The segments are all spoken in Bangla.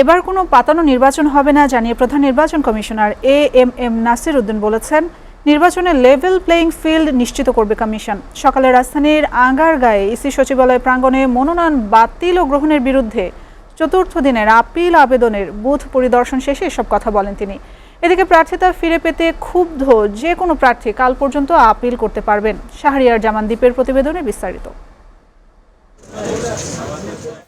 এবার কোনো পাতানো নির্বাচন হবে না জানিয়ে প্রধান নির্বাচন কমিশনার এম নাসির উদ্দিন বলেছেন, নির্বাচনের লেভেল প্লেইং ফিল্ড নিশ্চিত করবে কমিশন। সকালে রাজধানীর আগারগাঁয়ে ইসি সচিবালয় প্রাঙ্গণে মনোনয়ন বাতিল ও গ্রহণের বিরুদ্ধে চতুর্থ দিনের আপিল আবেদনের বুথ পরিদর্শন শেষে এসব কথা বলেন তিনি। এদিকে প্রার্থিতা ফিরে পেতে ক্ষুব্ধ যে কোনো প্রার্থী কাল পর্যন্ত আপিল করতে পারবেন। শাহরিয়ার জামান দ্বীপের প্রতিবেদনে বিস্তারিত।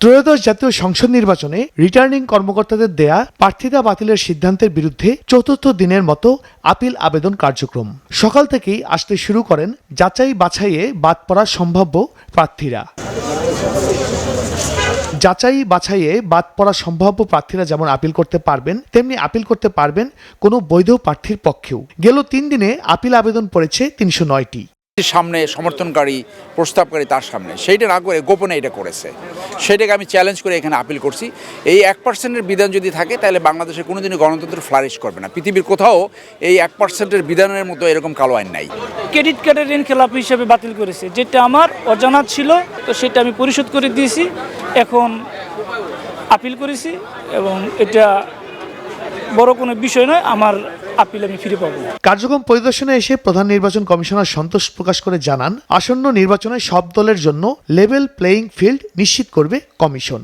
ত্রয়োদশ জাতীয় সংসদ নির্বাচনে রিটার্নিং কর্মকর্তাদের দেয়া প্রার্থিতা বাতিলের সিদ্ধান্তের বিরুদ্ধে চতুর্থ দিনের মতো আপিল আবেদন কার্যক্রম সকাল থেকেই আসতে শুরু করেন যাচাই বাছাইয়ে বাদ পড়া সম্ভাব্য প্রার্থীরা। যাচাই বাছাইয়ে বাদ পড়া সম্ভাব্য প্রার্থীরা যেমন আপিল করতে পারবেন, তেমনি আপিল করতে পারবেন কোনো বৈধ প্রার্থীর পক্ষেও। গেল 3 দিনে আপিল আবেদন পড়েছে 309টি। সামনে সমর্থনকারী প্রস্তাবকারী তার সামনে সেইটা না করে গোপনে এটা করেছে, সেটাকে আমি চ্যালেঞ্জ করে এখানে আপিল করছি। এই 1% বিধান যদি থাকে তাহলে বাংলাদেশে কোনোদিনই গণতন্ত্র ফ্লারিশ করবে না। পৃথিবীর কোথাও এই 1% বিধানের মতো এরকম কালো আইন নাই। ক্রেডিট কার্ডের ঋণ খেলাপি হিসেবে বাতিল করেছে, যেটা আমার অজানা ছিল, তো সেটা আমি পরিশোধ করে দিয়েছি। এখন আপিল করেছি এবং এটা বড় কোনো বিষয় নয়, আমার আপিল আমি ফিরে পাবো। কার্যক্রম পরিদর্শনে এসে প্রধান নির্বাচন কমিশনার সন্তোষ প্রকাশ করে জানান, আসন্ন নির্বাচনে সব দলের জন্য লেভেল প্লেইং ফিল্ড নিশ্চিত করবে কমিশন।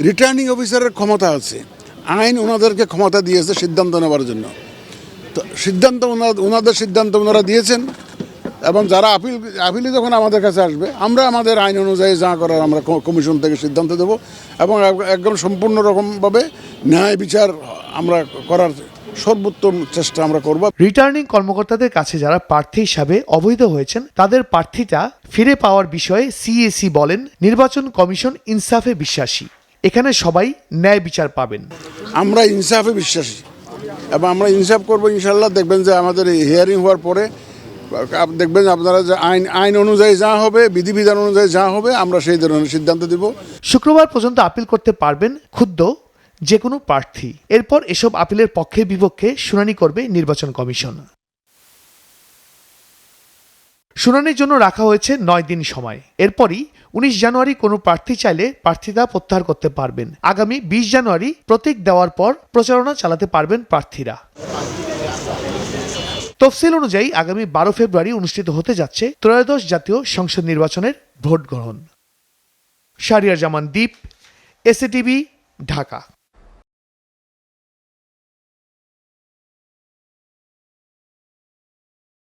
রিটার্নিং অফিসারের ক্ষমতা আছে, আইন ওনাদেরকে ক্ষমতা দিয়েছে সিদ্ধান্ত নেওয়ার জন্য। তো ওনাদের সিদ্ধান্ত ওনারা দিয়েছেন এবং যারা আপিলে যখন আমাদের কাছে আসবে আমরা আমাদের আইন অনুযায়ী যা করার আমরা কমিশন থেকে সিদ্ধান্ত দেব এবং একদম সম্পূর্ণ রকমভাবে ন্যায় বিচার আমরা করার সর্বোত্তম চেষ্টা আমরা করব। রিটার্নিং কর্মকর্তাদের কাছে যারা প্রার্থী হিসাবে অবৈধ হয়েছেন তাদের প্রার্থীতা ফিরে পাওয়ার বিষয়ে সিএসি বলেন, নির্বাচন কমিশন ইনসাফে বিশ্বাসী, এখানে সবাই ন্যায় বিচার পাবেন। আমরা ইনসাফে বিশ্বাসী এবং আমরা ইনসাফ করব ইনশাল্লাহ। দেখবেন যে আমাদের এই হিয়ারিং হওয়ার পরে দেখবেন আপনারা যে আইন অনুযায়ী যা হবে, বিধিবিধান অনুযায়ী যা হবে, আমরা সেই ধরনের সিদ্ধান্ত দেব। শুক্রবার পর্যন্ত আপিল করতে পারবেন ক্ষুব্ধ যে কোনো প্রার্থী। এরপর এসব আপিলের পক্ষে বিপক্ষে শুনানি করবে নির্বাচন কমিশন। শুনানির জন্য রাখা হয়েছে 9 দিন সময়। এরপরই 19 জানুয়ারি কোনো প্রার্থী চাইলে প্রার্থিতা প্রত্যাহার করতে পারবেন। আগামী 20 জানুয়ারি প্রতীক দেওয়ার পর প্রচারণা চালাতে পারবেন প্রার্থীরা। তফসিল অনুযায়ী আগামী 12 ফেব্রুয়ারি অনুষ্ঠিত হতে যাচ্ছে ত্রয়োদশ জাতীয় সংসদ নির্বাচনের ভোট গ্রহণ। শাহরিয়ার জামান দ্বীপ, এসএটিভি, ঢাকা।